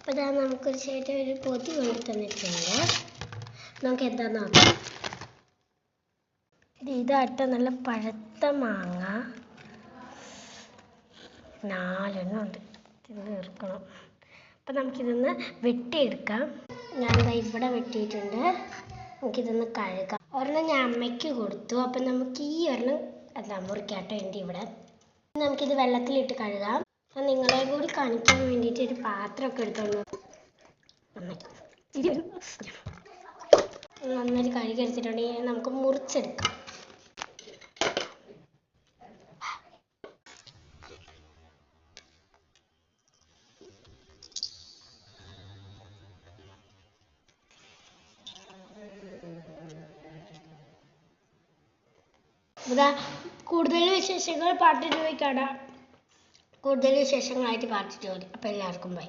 അപ്പോൾ ഇതാ നമുക്കൊരു ചേട്ടൻ ഒരു പൊതി കൊണ്ട് തന്നിട്ടുണ്ട്. നമുക്ക് എന്താന്ന് നോക്കാം. ഇതാട്ടോ നല്ല പഴുത്ത മാങ്ങ 4 ഉണ്ട്. ഇത് തീർക്കണം. അപ്പം നമുക്കിതൊന്ന് വെട്ടിയെടുക്കാം. ഞാനിതാ ഇവിടെ വെട്ടിയിട്ടുണ്ട്. നമുക്കിതൊന്ന് കഴുകാം. ഒരെണ്ണം ഞാൻ അമ്മയ്ക്ക് കൊടുത്തു. അപ്പം നമുക്ക് ഈ ഒരെണ്ണം മുറിക്കാട്ടോ ഉണ്ട് ഇവിടെ. നമുക്കിത് വെള്ളത്തിലിട്ട് കഴുകാം. അപ്പം നിങ്ങളെ കൂടി കാണിക്കാൻ വേണ്ടിയിട്ട് ഒരു പാത്രമൊക്കെ എടുത്തോണ്ട് നന്നായിട്ട് കഴുകിയെടുത്തിട്ടുണ്ടെങ്കിൽ നമുക്ക് മുറിച്ചെടുക്കാം. ഇതാ കൂടുതൽ വിശേഷങ്ങൾ പാർട്ട് 2 കാണാം. കൂടുതൽ വിശേഷങ്ങളായിട്ട് പാർട്ട് 2. അപ്പോൾ എല്ലാവർക്കും ബൈ.